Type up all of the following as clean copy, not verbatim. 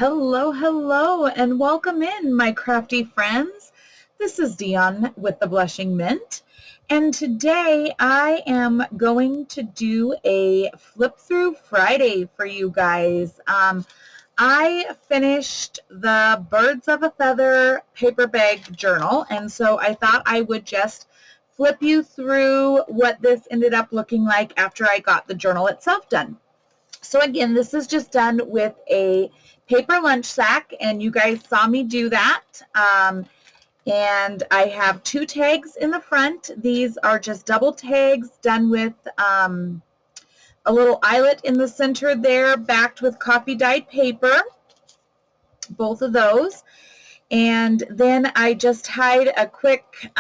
Hello, hello, and welcome in, my crafty friends. This is Dion with the Blushing Mint, and today I am going to do a flip through Friday for you guys. I finished the Birds of a Feather paper bag journal, and so I thought I would just flip you through what this ended up looking like after I got the journal itself done. So again, this is just done with a paper lunch sack, and you guys saw me do that. And I have two tags in the front. These are just double tags done with a little eyelet in the center there, backed with coffee dyed paper, both of those. And then I just tied a quick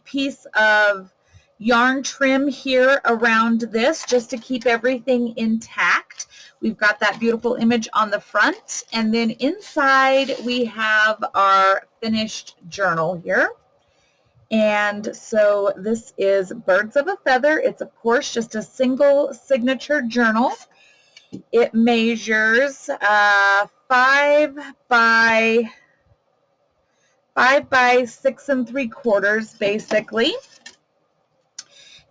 piece of yarn trim here around this just to keep everything intact. We've got that beautiful image on the front, and then inside we have our finished journal here. And so this is Birds of a Feather. It's of course just a single signature journal. It measures 5 by 6 3/4 basically.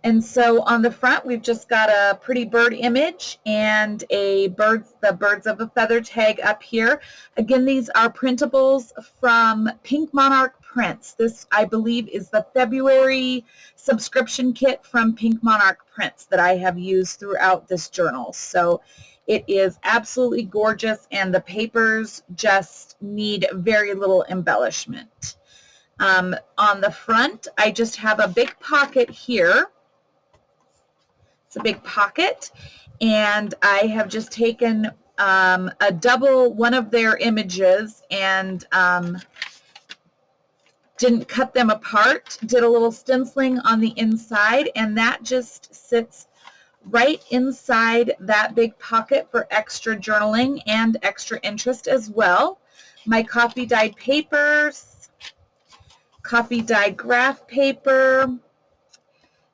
And so on the front, we've just got a pretty bird image and the Birds of a Feather tag up here. Again, these are printables from Pink Monarch Prints. This, I believe, is the February subscription kit from Pink Monarch Prints that I have used throughout this journal. So it is absolutely gorgeous, and the papers just need very little embellishment. On the front, I just have a big pocket here. It's a big pocket, and I have just taken a double one of their images and didn't cut them apart, did a little stenciling on the inside, and that just sits right inside that big pocket for extra journaling and extra interest as well. My coffee dyed papers, coffee dyed graph paper.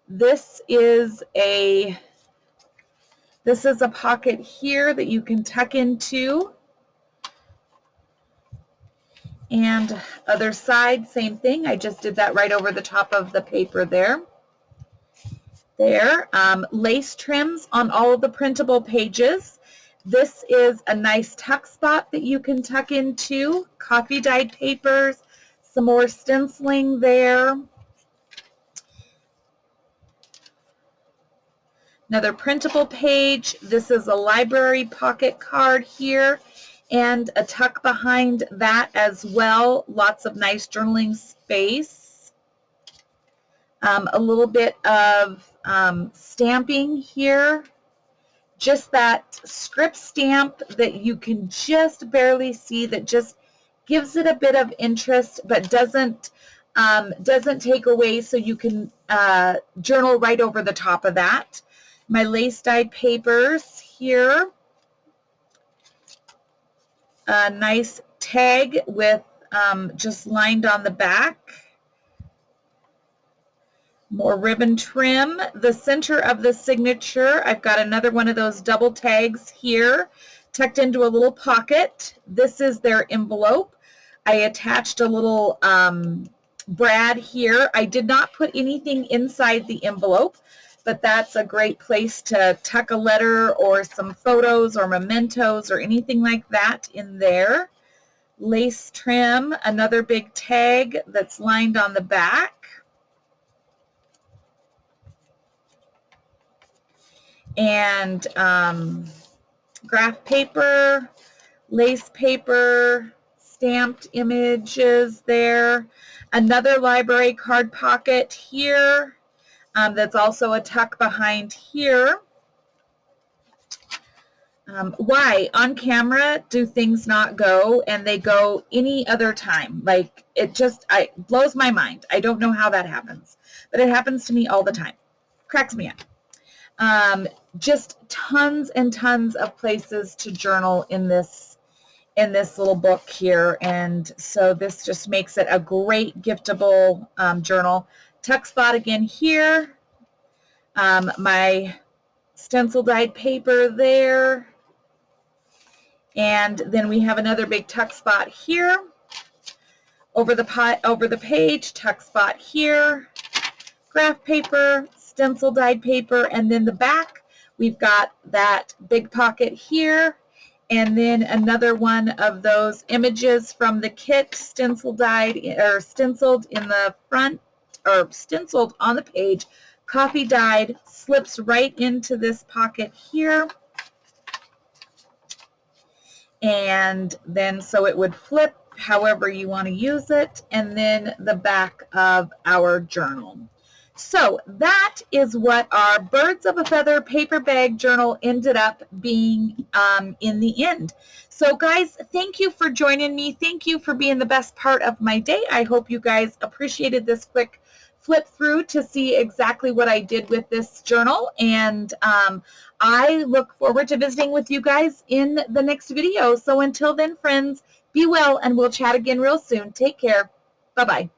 This is a pocket here that you can tuck into, and other side, same thing. I just did that right over the top of the paper there. Lace trims on all of the printable pages. This is a nice tuck spot that you can tuck into. Coffee dyed papers, some more stenciling there. Another printable page. This is a library pocket card here, and a tuck behind that as well. Lots of nice journaling space. A little bit of stamping here. Just that script stamp that you can just barely see, that just gives it a bit of interest, but doesn't take away, so you can journal right over the top of that. My lace dyed papers here. A nice tag with just lined on the back. More ribbon trim. The center of the signature, I've got another one of those double tags here, tucked into a little pocket. This is their envelope. I attached a little brad here. I did not put anything inside the envelope, but that's a great place to tuck a letter or some photos or mementos or anything like that in there. Lace trim, another big tag that's lined on the back. And graph paper, lace paper, stamped images there. Another library card pocket here. That's also a tuck behind here. Why on camera do things not go, and they go any other time? Like, it blows my mind. I don't know how that happens, but it happens to me all the time. Cracks me up. Just tons and tons of places to journal in this little book here, and so this just makes it a great giftable journal. Tuck spot again here. My stencil dyed paper there, And then we have another big tuck spot here. Over the page, tuck spot here, graph paper, stencil dyed paper, and then the back, we've got that big pocket here, and then another one of those images from the kit stencil dyed or stenciled in the front, or stenciled on the page, coffee dyed, slips right into this pocket here. And then so it would flip however you want to use it, and then the back of our journal. So that is what our Birds of a Feather paper bag journal ended up being in the end. So guys, thank you for joining me. Thank you for being the best part of my day. I hope you guys appreciated this quick flip through to see exactly what I did with this journal, and I look forward to visiting with you guys in the next video. So until then, friends, be well, and we'll chat again real soon. Take care. Bye-bye.